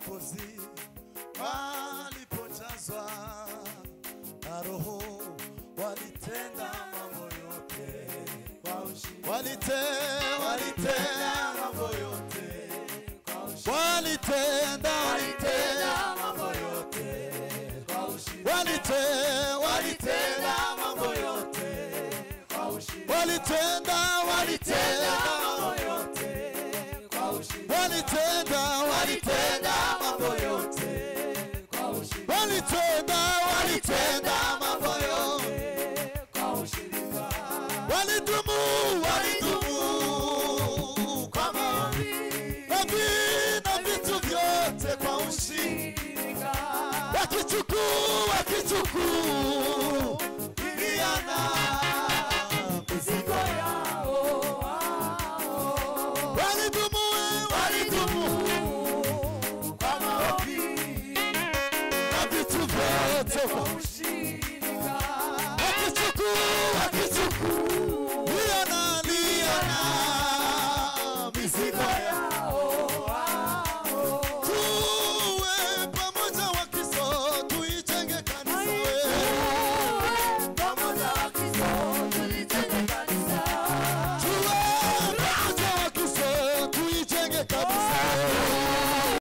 Mwokozi walipojazwa na Roho walitenda mambo yote kwa ushindi. Walitenda mambo yote kwa ushindi. Walitenda mambo yote kwa ushindi. Walitenda mambo yote kwa ushindi. Walitenda mambo yote kwa ushindi. Walitenda mambo yote kwa ushindi. Walitenda mambo yote kwa ushindi. Walidumu kwa maombi na vitu vyote kwa ushindi. Wakichukuliana mizigo yao. Walidumu kwa maombi na vitu vyote kwa ushindi. Wakichukuliana mizigo